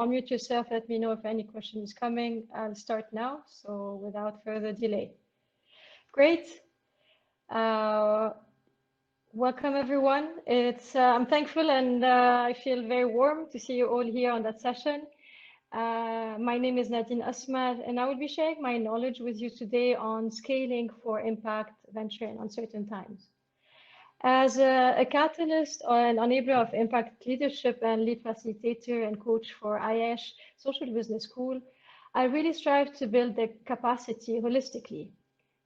unmute yourself, let me know if any question is coming. I'll start now, so without further delay. Great. Welcome everyone. I'm thankful and I feel very warm to see you all here on that session. My name is Nadine Asmar and I will be sharing my knowledge with you today on scaling for impact venture in uncertain times. As a catalyst or an enabler of impact leadership and lead facilitator and coach for IES Social Business School, I really strive to build the capacity holistically,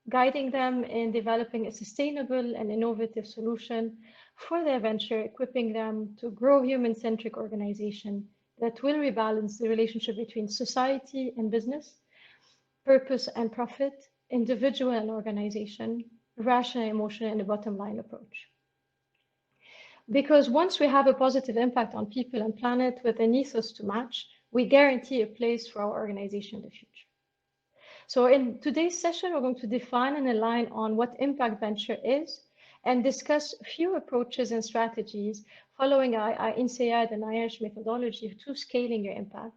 guiding them in developing a sustainable and innovative solution for their venture, equipping them to grow human-centric organization that will rebalance the relationship between society and business, purpose and profit, individual and organization, rational emotion, and a bottom line approach. Because once we have a positive impact on people and planet with an ethos to match, we guarantee a place for our organization in the future. So in today's session, we're going to define and align on what impact venture is and discuss a few approaches and strategies following our INSEAD and IES methodology to scaling your impact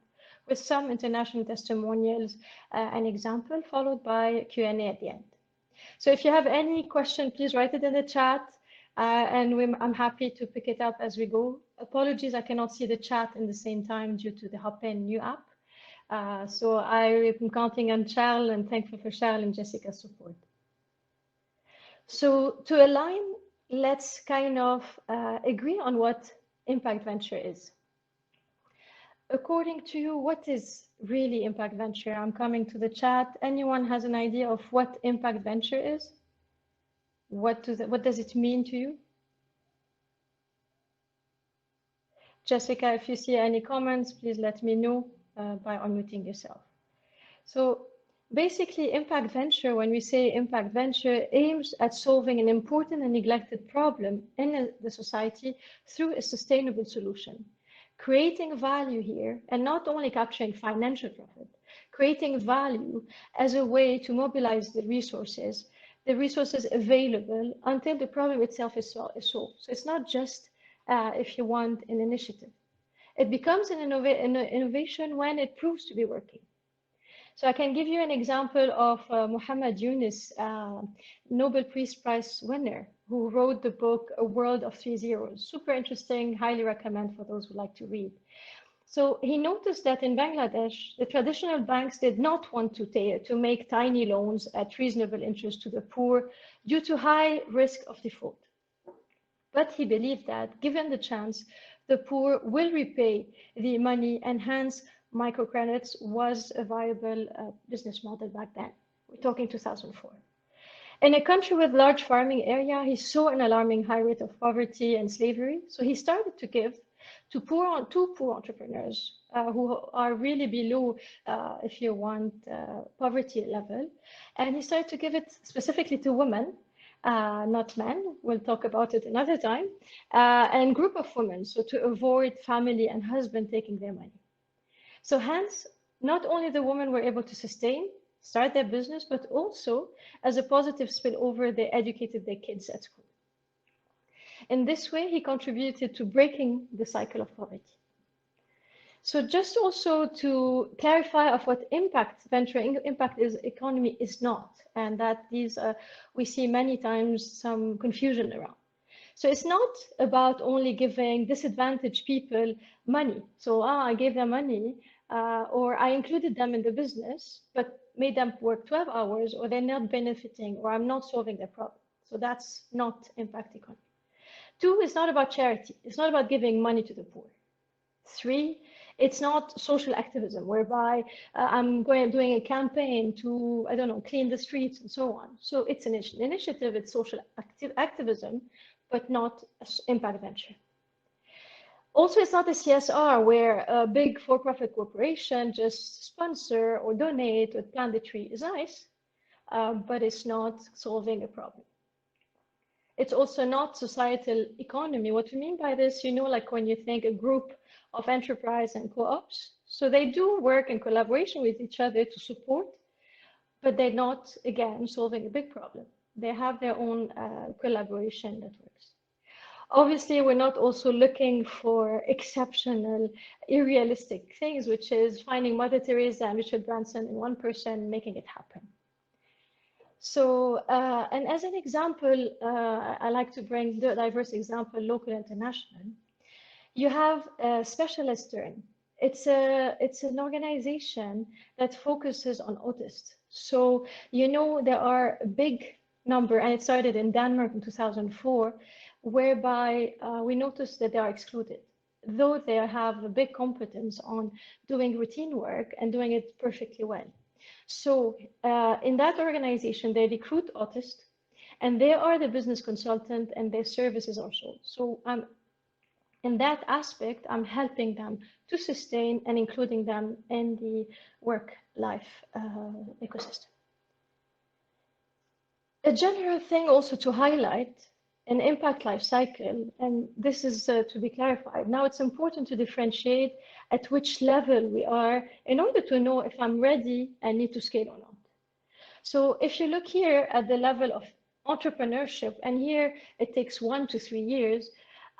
with some international testimonials and example followed by Q&A at the end. So if you have any question, please write it in the chat and I'm happy to pick it up as we go. Apologies, I cannot see the chat in the same time due to the Hopin new app. So I'm counting on Charles and thankful for Charles and Jessica's support. So to align, let's kind of agree on what impact venture is. According to you, what is really impact venture? I'm coming to the chat. Anyone has an idea of what impact venture is? What does it mean to you? Jessica, if you see any comments, please let me know by unmuting yourself. So basically, impact venture, when we say impact venture, aims at solving an important and neglected problem in the society through a sustainable solution, creating value here, and not only capturing financial profit, creating value as a way to mobilize the resources available until the problem itself is solved. So it's not just, if you want, an initiative. It becomes an innovation when it proves to be working. So I can give you an example of Muhammad Yunus, Nobel Peace Prize winner, who wrote the book A World of Three Zeros. Super interesting, highly recommend for those who like to read. So he noticed that in Bangladesh, the traditional banks did not want to make tiny loans at reasonable interest to the poor due to high risk of default. But he believed that, given the chance, the poor will repay the money, and hence microcredits was a viable business model back then. We're talking 2004. In a country with large farming area, he saw an alarming high rate of poverty and slavery. So he started to give to two poor entrepreneurs who are really below, if you want, poverty level. And he started to give it specifically to women, not men. We'll talk about it another time, and group of women, so to avoid family and husband taking their money. So hence, not only the women were able to start their business, but also as a positive spillover, they educated their kids at school. In this way, he contributed to breaking the cycle of poverty. So just also to clarify of what impact venture impact is economy is not, and that these we see many times some confusion around. So it's not about only giving disadvantaged people money. So I gave them money or I included them in the business, but made them work 12 hours or they're not benefiting or I'm not solving their problem. So that's not impact economy. 2, it's not about charity. It's not about giving money to the poor. 3, it's not social activism, whereby I'm doing a campaign to, I don't know, clean the streets and so on. So it's an initiative, it's social activism, but not impact venture. Also, it's not a CSR where a big for-profit corporation just sponsor or donate or plant the tree is nice, but it's not solving a problem. It's also not societal economy. What we mean by this, you know, like when you think a group of enterprise and co-ops, so they do work in collaboration with each other to support, but they're not, again, solving a big problem. They have their own collaboration that works. Obviously, we're not also looking for exceptional, unrealistic things, which is finding Mother Teresa and Richard Branson in one person, making it happen. So, and as an example, I like to bring the diverse example, local, international. You have Specialist Turn. It's an organization that focuses on autists. So, you know, there are a big number, and it started in Denmark in 2004, whereby we noticed that they are excluded, though they have a big competence on doing routine work and doing it perfectly well. So in that organization, they recruit autists, and they are the business consultant, and their services are sold. So in that aspect, I'm helping them to sustain and including them in the work-life ecosystem. A general thing also to highlight an impact life cycle, and this is to be clarified. Now it's important to differentiate at which level we are in order to know if I'm ready and need to scale or not. So if you look here at the level of entrepreneurship, and here it takes 1 to 3 years,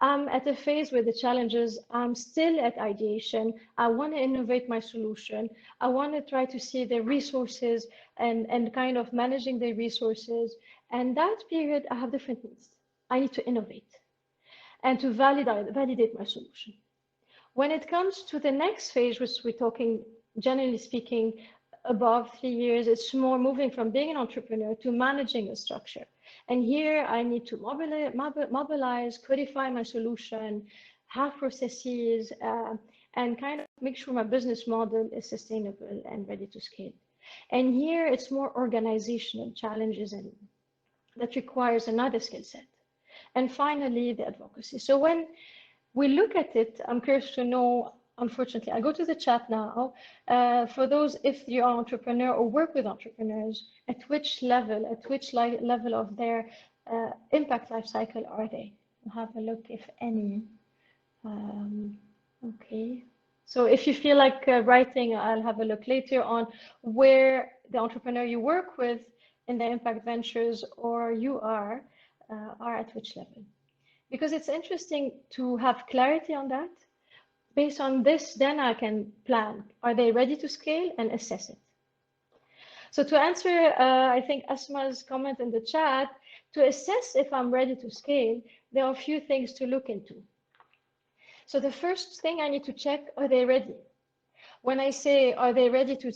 I'm at a phase where the challenges, I'm still at ideation. I want to innovate my solution. I want to try to see the resources and kind of managing the resources. And that period, I have different needs. I need to innovate and to validate my solution. When it comes to the next phase, which we're talking, generally speaking, above 3 years, it's more moving from being an entrepreneur to managing a structure. And here I need to mobilize, codify my solution, have processes, and kind of make sure my business model is sustainable and ready to scale. And here it's more organizational challenges and that requires another skill set. And finally, the advocacy. So when we look at it, I'm curious to know, unfortunately, I go to the chat now. For those, if you're an entrepreneur or work with entrepreneurs, at which level of their impact life cycle are they? We'll have a look, if any. Okay. So if you feel like writing, I'll have a look later on where the entrepreneur you work with in the impact ventures or you are at which level. Because it's interesting to have clarity on that. Based on this, then I can plan. Are they ready to scale and assess it? So to answer, I think Asma's comment in the chat, to assess if I'm ready to scale, there are a few things to look into. So the first thing I need to check, are they ready? When I say, are they ready to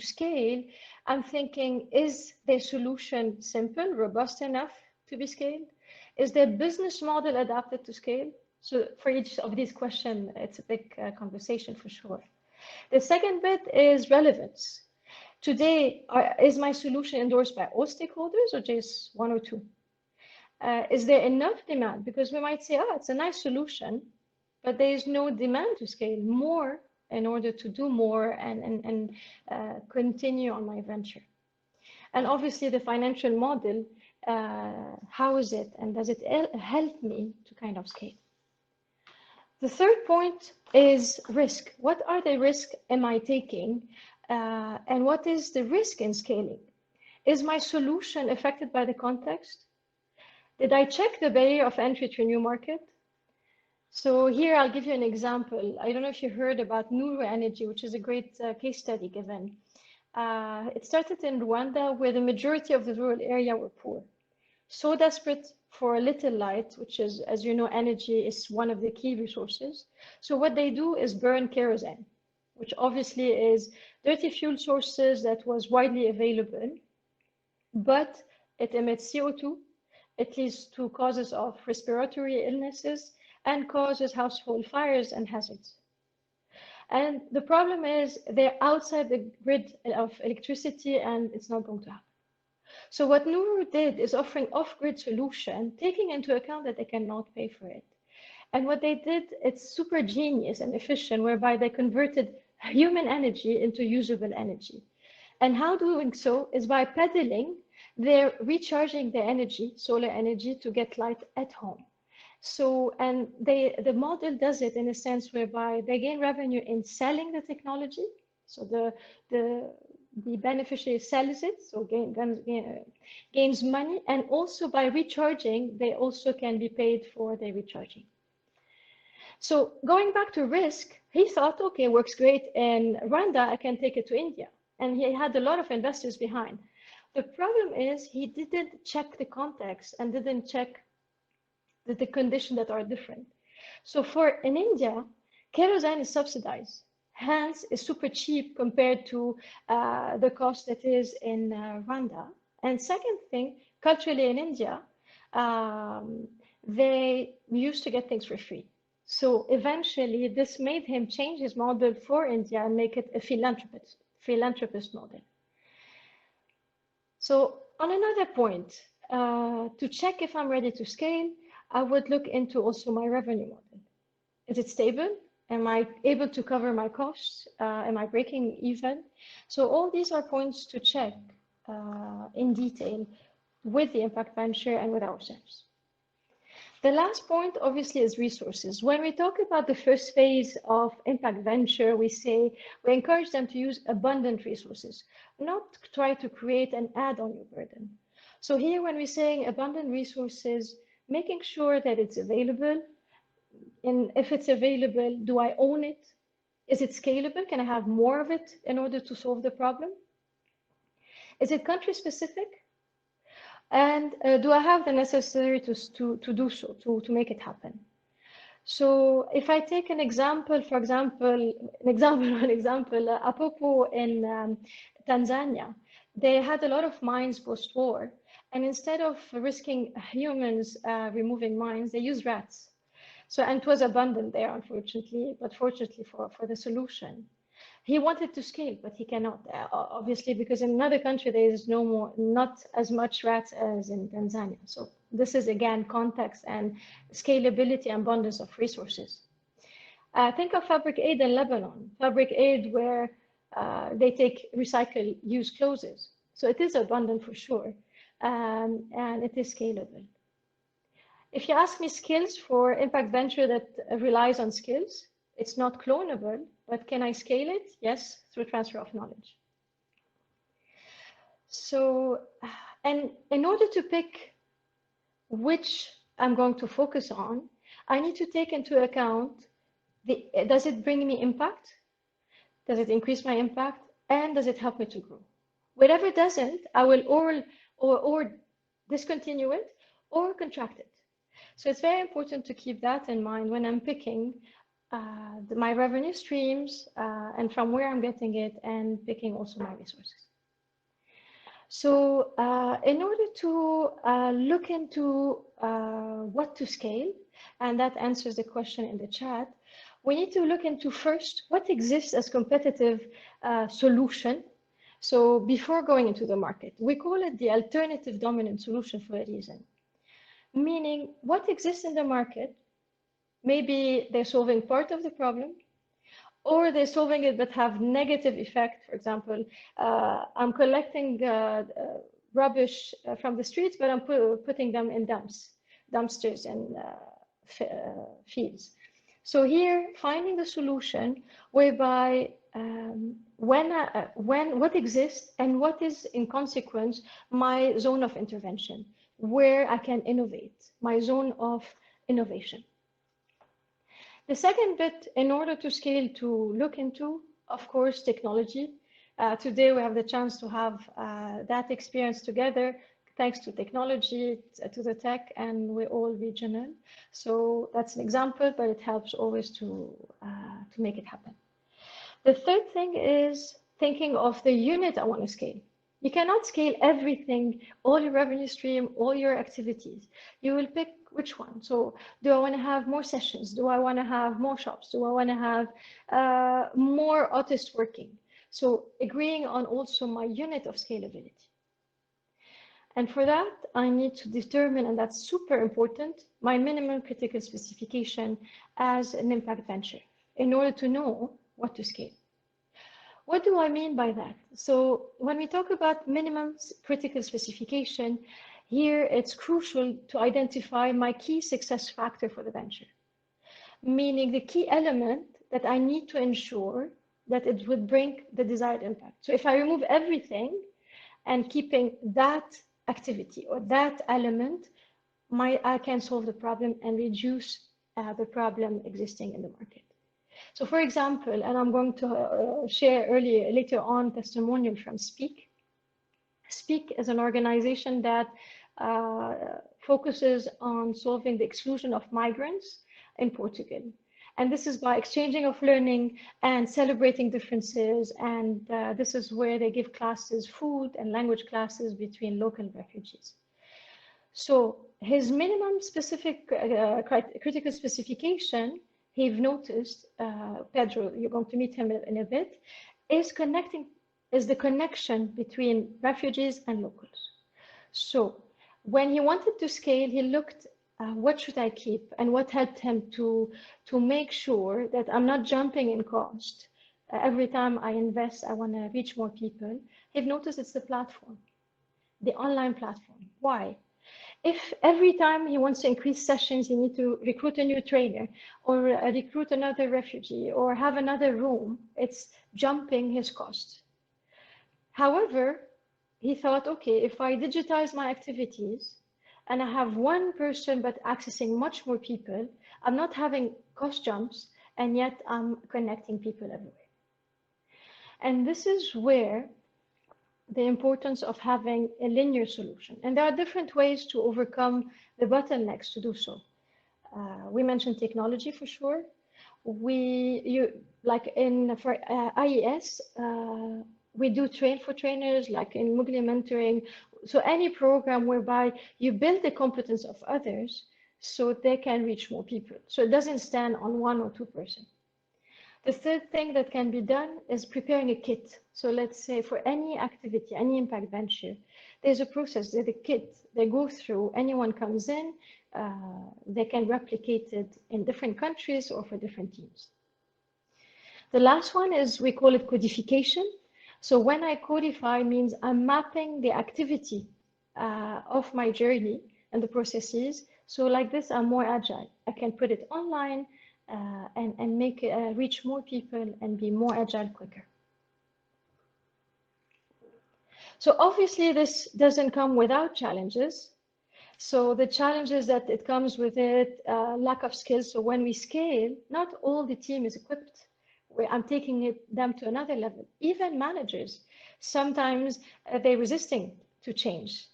scale, I'm thinking, is their solution simple, robust enough to be scaled? Is their business model adapted to scale? So for each of these questions, it's a big conversation for sure. The second bit is relevance. Today, is my solution endorsed by all stakeholders or just one or two? Is there enough demand? Because we might say, oh, it's a nice solution, but there is no demand to scale more in order to do more and continue on my venture. And obviously the financial model, how is it and does it help me to kind of scale? The third point is risk. What are the risks am I taking? And what is the risk in scaling? Is my solution affected by the context? Did I check the barrier of entry to a new market? So here I'll give you an example. I don't know if you heard about Nuru Energy, which is a great case study given. It started in Rwanda, where the majority of the rural area were poor. So desperate for a little light, which is, as you know, energy is one of the key resources. So what they do is burn kerosene, which obviously is dirty fuel sources that was widely available, but it emits CO2. It leads to causes of respiratory illnesses and causes household fires and hazards. And the problem is they're outside the grid of electricity and it's not going to happen. So what Nuru did is offering off-grid solution, taking into account that they cannot pay for it. And what they did, it's super genius and efficient, whereby they converted human energy into usable energy. And how doing so is by pedaling, they're recharging their energy, solar energy, to get light at home. So, and the model does it in a sense whereby they gain revenue in selling the technology. So the beneficiary sells it, so gains money, and also by recharging, they also can be paid for their recharging. So going back to risk, he thought, okay, works great in Rwanda, I can take it to India. And he had a lot of investors behind. The problem is he didn't check the context and didn't check the conditions that are different. So in India, kerosene is subsidized, hence is super cheap compared to the cost that is in Rwanda. And second thing, culturally in India, they used to get things for free. So eventually this made him change his model for India and make it a philanthropist model. So on another point, to check if I'm ready to scale, I would look into also my revenue model. Is it stable? Am I able to cover my costs? Am I breaking even? So all these are points to check in detail with the impact venture and with ourselves. The last point, obviously, is resources. When we talk about the first phase of impact venture, we encourage them to use abundant resources, not try to create and add on your burden. So here, when we're saying abundant resources, making sure that it's available, and if it's available, do I own it? Is it scalable? Can I have more of it in order to solve the problem? Is it country specific? And do I have the necessary to do so, to make it happen? So if I take an example, for example, Apopo in Tanzania, they had a lot of mines post-war, and instead of risking humans removing mines, they used rats. So, and it was abundant there, unfortunately, but fortunately for the solution. He wanted to scale, but he cannot, obviously, because in another country, there is not as much rats as in Tanzania. So this is, again, context and scalability and abundance of resources. Think of Fabric Aid in Lebanon, Fabric Aid where they take recycle used clothes. So it is abundant for sure, and it is scalable. If you ask me skills for impact venture that relies on skills, it's not clonable, but can I scale it? Yes, through transfer of knowledge. So, and in order to pick which I'm going to focus on, I need to take into account, does it bring me impact? Does it increase my impact? And does it help me to grow? Whatever doesn't, I will or discontinue it or contract it. So it's very important to keep that in mind when I'm picking my revenue streams and from where I'm getting it, and picking also my resources. So in order to look into what to scale, and that answers the question in the chat, we need to look into first what exists as competitive solution. So before going into the market, we call it the alternative dominant solution for a reason. Meaning what exists in the market, maybe they're solving part of the problem, or they're solving it but have negative effect. For example, I'm collecting rubbish from the streets, but I'm putting them in dumpsters and fields. So here, finding the solution whereby what exists and what is in consequence my zone of intervention, where I can innovate, my zone of innovation. The second bit, in order to scale, to look into, of course, technology. Today, we have the chance to have that experience together, thanks to technology, to the tech, and we're all regional. So that's an example, but it helps always to make it happen. The third thing is thinking of the unit I want to scale. You cannot scale everything, all your revenue stream, all your activities. You will pick which one. So do I want to have more sessions? Do I want to have more shops? Do I want to have more artists working? So agreeing on also my unit of scalability. And for that, I need to determine, and that's super important, my minimum critical specification as an impact venture in order to know what to scale. What do I mean by that? So when we talk about minimum critical specification, here it's crucial to identify my key success factor for the venture, meaning the key element that I need to ensure that it would bring the desired impact. So if I remove everything and keeping that activity or that element, I can solve the problem and reduce the problem existing in the market. So for example, and I'm going to share later on testimonial from Speak. Speak is an organization that focuses on solving the exclusion of migrants in Portugal. And this is by exchanging of learning and celebrating differences. And this is where they give classes, food and language classes between local refugees. So his minimum specific critical specification, he've noticed, Pedro, you're going to meet him in a bit, is the connection between refugees and locals. So when he wanted to scale, he looked, what should I keep? And what helped him to make sure that I'm not jumping in cost. Every time I invest, I want to reach more people. He've noticed it's the platform, the online platform. Why? If every time he wants to increase sessions, he needs to recruit a new trainer or recruit another refugee or have another room, it's jumping his cost. However, he thought, okay, if I digitize my activities and I have one person but accessing much more people, I'm not having cost jumps, and yet I'm connecting people everywhere. And this is where the importance of having a linear solution. And there are different ways to overcome the bottlenecks to do so. We mentioned technology for sure. For IES, we do train for trainers, like in Mugli mentoring. So any program whereby you build the competence of others so they can reach more people. So it doesn't stand on one or two person. The third thing that can be done is preparing a kit. So let's say for any activity, any impact venture, there's a process, there's a kit they go through. Anyone comes in, they can replicate it in different countries or for different teams. The last one is, we call it codification. So when I codify, means I'm mapping the activity of my journey and the processes. So like this, I'm more agile. I can put it online and make it reach more people and be more agile quicker. So obviously this doesn't come without challenges. So the challenges that it comes with it, lack of skills. So when we scale, not all the team is equipped. I'm taking them to another level. Even managers, sometimes they're resisting to change.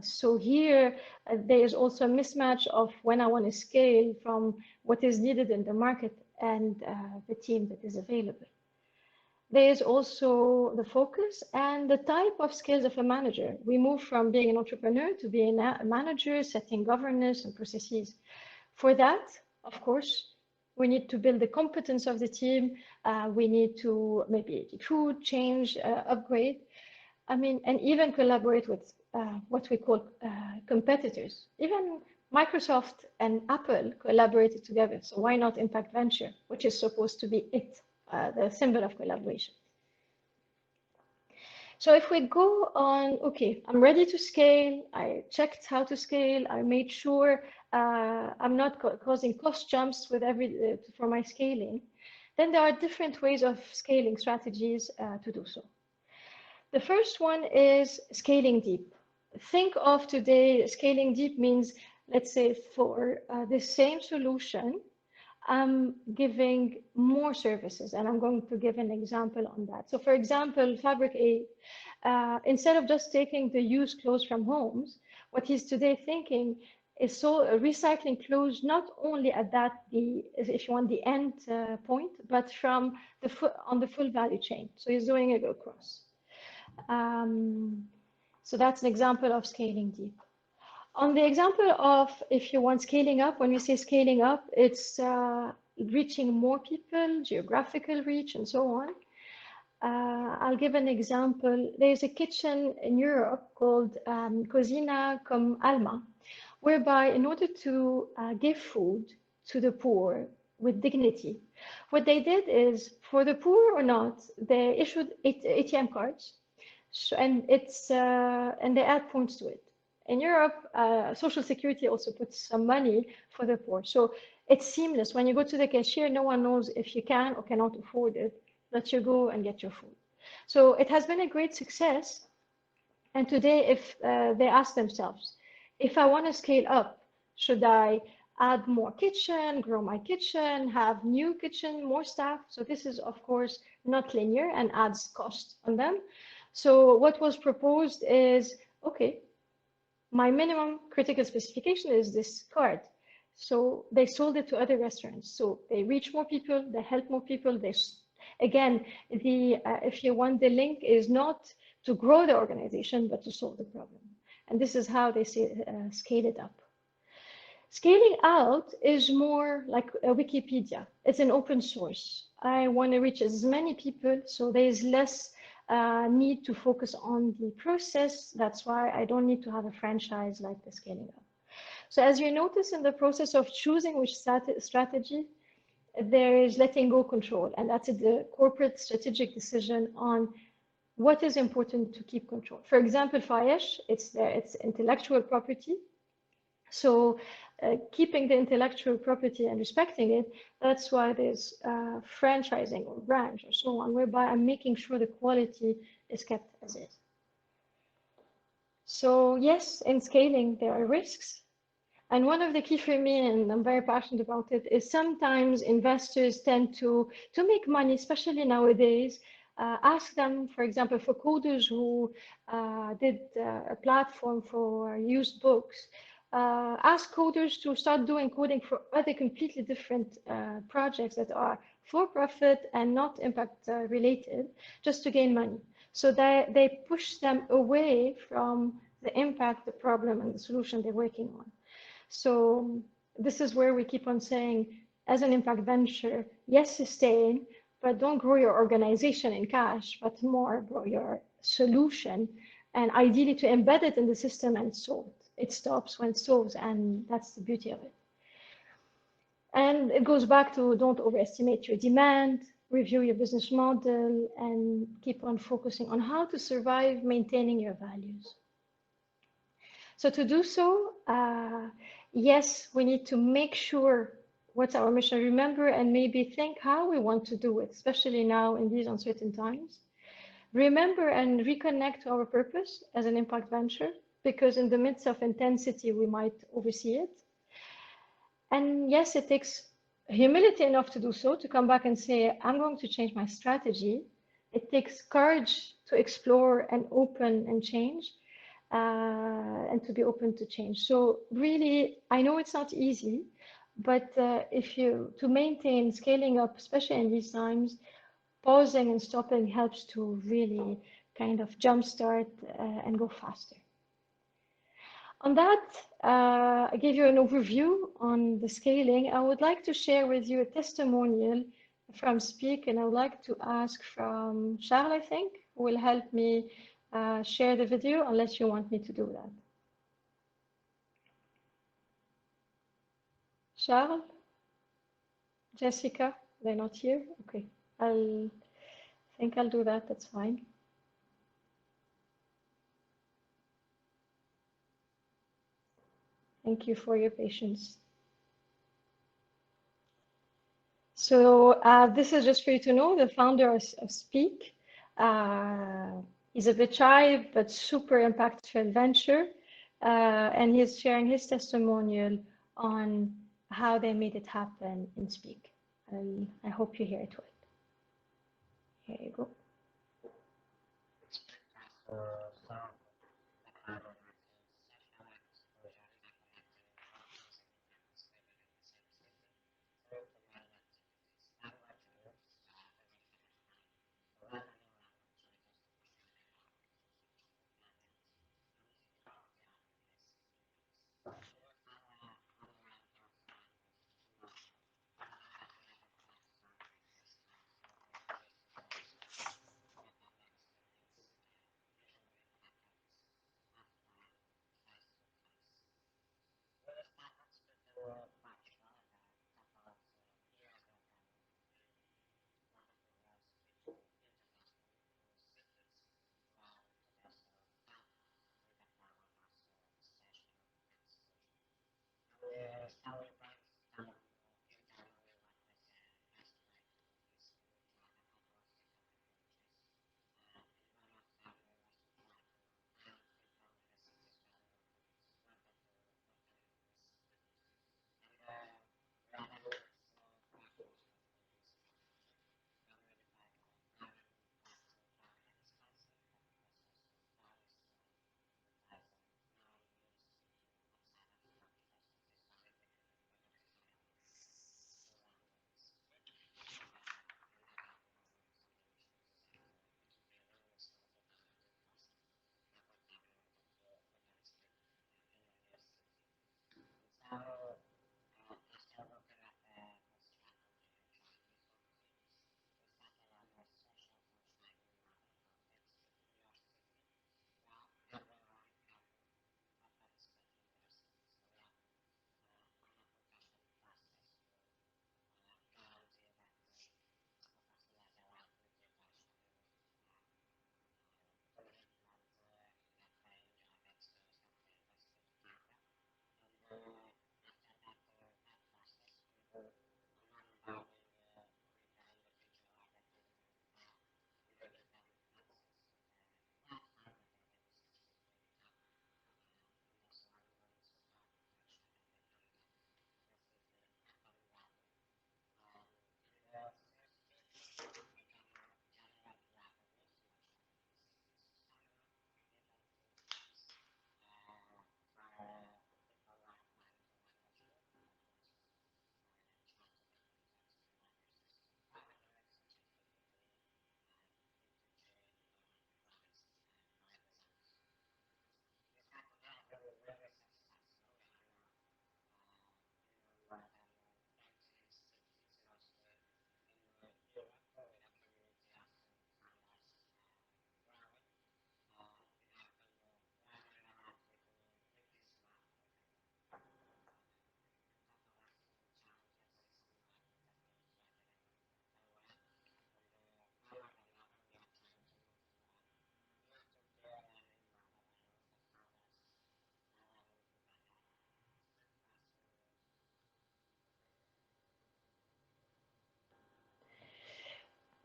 So here, there is also a mismatch of when I want to scale from what is needed in the market and the team that is available. There is also the focus and the type of skills of a manager. We move from being an entrepreneur to being a manager, setting governance and processes. For that, of course, we need to build the competence of the team. We need to maybe recruit, change, upgrade. I mean, and even collaborate with what we call competitors. Even Microsoft and Apple collaborated together. So why not Impact Venture, which is supposed to be the symbol of collaboration. So if we go on, okay, I'm ready to scale. I checked how to scale. I made sure I'm not causing cost jumps with for my scaling. Then there are different ways of scaling strategies to do so. The first one is scaling deep. Think of today, scaling deep means, let's say for the same solution, I'm giving more services, and I'm going to give an example on that. So for example, Fabric 8, instead of just taking the used clothes from homes, what he's today thinking is recycling clothes not only at if you want, the end point, but from on the full value chain. So he's doing it across. So that's an example of scaling deep. On the example of, if you want scaling up, when we say scaling up, it's reaching more people, geographical reach, and so on. I'll give an example. There's a kitchen in Europe called Cocina com Alma, whereby in order to give food to the poor with dignity, what they did is, for the poor or not, they issued ATM cards, and they add points to it. In Europe, Social Security also puts some money for the poor. So it's seamless. When you go to the cashier, no one knows if you can or cannot afford it. let you go and get your food. So it has been a great success. And today, if they ask themselves, if I want to scale up, should I add more kitchen, grow my kitchen, have new kitchen, more staff? So this is, of course, not linear and adds cost on them. So what was proposed is, okay, my minimum critical specification is this card. So they sold it to other restaurants. So they reach more people, they help more people. Again, if you want, the link is not to grow the organization, but to solve the problem. And this is how they scale it up. Scaling out is more like a Wikipedia. It's an open source. I want to reach as many people, so there's less need to focus on the process. That's why I don't need to have a franchise like the scaling up. So as you notice in the process of choosing which strategy, there is letting go control, and that's the corporate strategic decision on what is important to keep control. For example, for IES, it's intellectual property. So keeping the intellectual property and respecting it, that's why there's franchising or branch or so on, whereby I'm making sure the quality is kept as is. So yes, in scaling, there are risks. And one of the key for me, and I'm very passionate about it, is sometimes investors tend to make money, especially nowadays. Ask them, for example, for coders who did a platform for used books, ask coders to start doing coding for other completely different projects that are for profit and not impact related, just to gain money. So they push them away from the impact, the problem, and the solution they're working on. So this is where we keep on saying, as an impact venture, yes, sustain, but don't grow your organization in cash, but more grow your solution, and ideally to embed it in the system and solve it. It stops when it solves, and that's the beauty of it. And it goes back to don't overestimate your demand, review your business model, and keep on focusing on how to survive maintaining your values. So to do so, yes, we need to make sure what's our mission, remember, and maybe think how we want to do it, especially now in these uncertain times. Remember and reconnect to our purpose as an impact venture, because in the midst of intensity, we might oversee it. And yes, it takes humility enough to do so, to come back and say, I'm going to change my strategy. It takes courage to explore and open and change. And to be open to change. So really, I know it's not easy, but to maintain scaling up, especially in these times, pausing and stopping helps to really kind of jumpstart and go faster. On that, I gave you an overview on the scaling. I would like to share with you a testimonial from Speak, and I would like to ask from Charles, I think, who will help me share the video, unless you want me to do that. Charles, Jessica, they're not here. Okay, I think I'll do that. That's fine. Thank you for your patience. So this is just for you to know, the founder of Speak. He's a bit shy, but super impactful venture. And he's sharing his testimonial on how they made it happen in Speak. And I hope you hear it well. Here you go.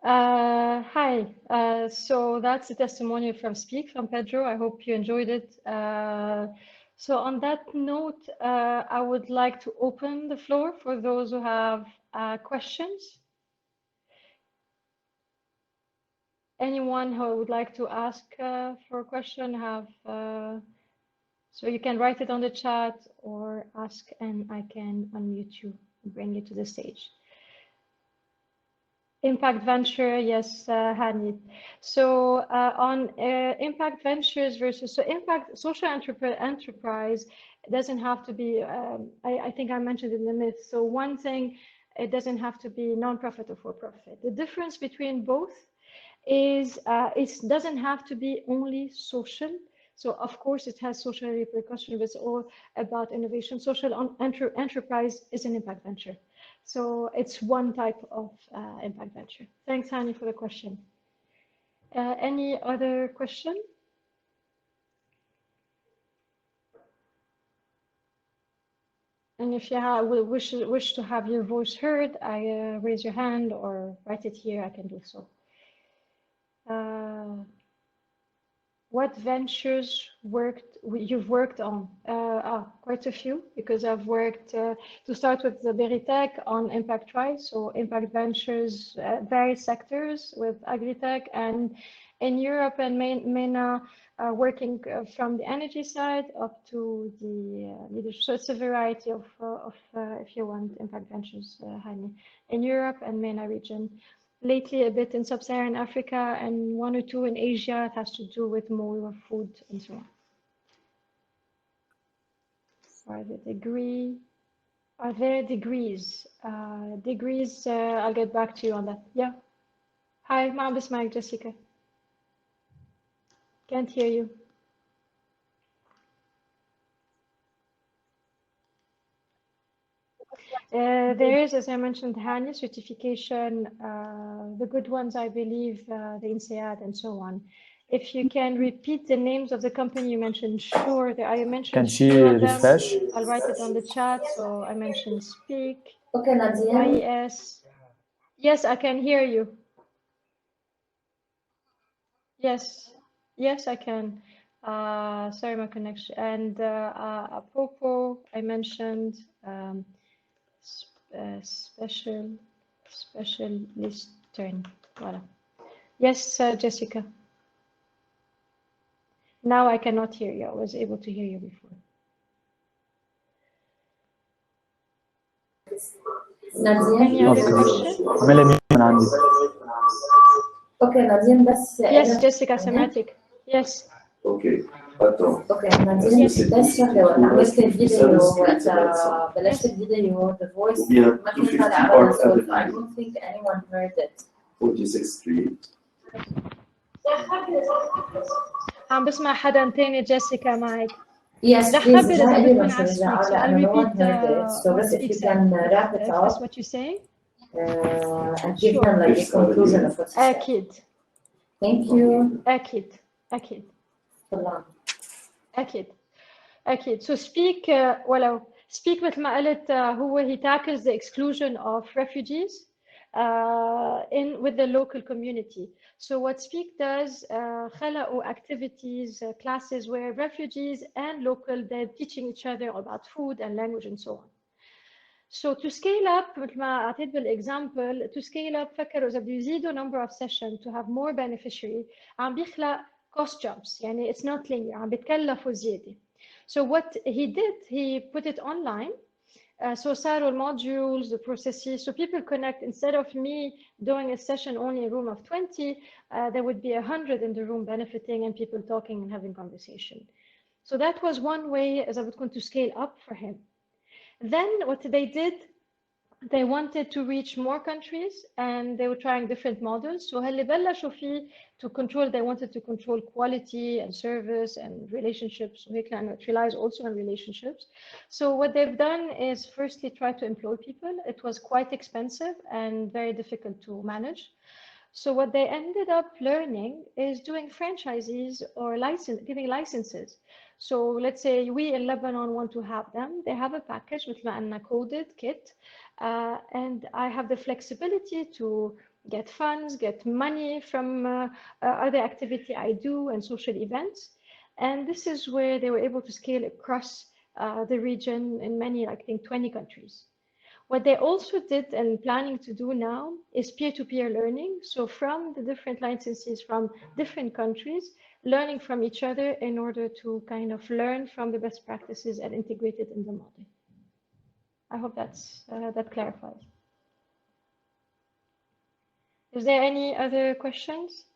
Hi. So that's a testimonial from Speak from Pedro. I hope you enjoyed it. So on that note, I would like to open the floor for those who have questions. Anyone who would like to ask for a question, so you can write it on the chat or ask and I can unmute you and bring you to the stage. Impact venture, yes, Hani. So on impact ventures versus, so impact social enterprise doesn't have to be, I think I mentioned in the myth. So one thing, it doesn't have to be non-profit or for-profit. The difference between both is it doesn't have to be only social. So of course it has social repercussions, but it's all about innovation. Social enterprise is an impact venture. So it's one type of impact venture. Thanks, Hani, for the question. Any other question? And if you wish to have your voice heard, raise your hand or write it here, I can do so. What ventures you've worked on? Quite a few, because I've worked, to start with the Berytech on Impact Rise, so Impact Ventures, various sectors with Agritech, and in Europe and MENA, working from the energy side up to the leadership. So it's a variety of if you want, Impact Ventures, Hani, in Europe and MENA region. Lately, a bit in Sub-Saharan Africa and one or two in Asia. It has to do with more food and so on. Are there degrees? Degrees, I'll get back to you on that. Yeah. Hi, Ma Bismack, Jessica. Can't hear you. There is, as I mentioned, Hani certification, the good ones, I believe, the INSEAD and so on. If you can repeat the names of the company you mentioned, sure. I mentioned few of them. I'll write it on the chat. So I mentioned Speak, Okay, Nadia. IES. Yes, I can hear you. Yes, yes, I can. Sorry, my connection. And Apopo, I mentioned. Specialist turn. Voilà. Yes, Jessica. Now I cannot hear you. I was able to hear you before. Any other question? Okay, Nadine, بس Yes, Jessica, سمعتك. Yes. اوكي نادين بس شغله وقت عملت الفيديو وقت بلشت الفيديو the voice ما كان طالع ابدا صوت. I don't think anyone heard it. 46 عم بسمع حدا تاني جيسيكا معك. Yes, please. إذا بدكم على speak. So I'll repeat so what if you speak can said. wrap it If up. that's what you're saying. And give them like a conclusion of what you said. أكيد. Thank you. أكيد. So speak speak مثل ما قلت هو he tackles the exclusion of refugees with the local community. So what Speak does, خلقوا activities, classes where refugees and local, they're teaching each other about food and language and so on. So to scale up, مثل ما أعطيت بالexample, to scale up فكروا إذا بده يزيدوا number of sessions to have more beneficiary عم بيخلق cost jumps. يعني it's not linear. عم بيتكلفوا زيادة. So what he did, he put it online. So صاروا modules, the processes, so people connect. Instead of me doing a session only in a room of 20, there would be 100 in the room benefiting and people talking and having conversation. So that was one way as I would going to scale up for him. Then what they did, they wanted to reach more countries and they were trying different models. So هاللي بلشوا فيه to control, they wanted to control quality and service and relationships. So it relies also on relationships. So what they've done is firstly try to employ people. It was quite expensive and very difficult to manage. So what they ended up learning is doing franchises or giving licenses. So let's say we in Lebanon want to have them. They have a package with a coded kit. and I have the flexibility to get funds, get money from other activity I do and social events. And this is where they were able to scale across the region in many, like I think 20 countries. What they also did and planning to do now is peer-to-peer learning. So from the different licensees from different countries, learning from each other in order to kind of learn from the best practices and integrate it in the model. I hope that clarifies. Is there any other questions?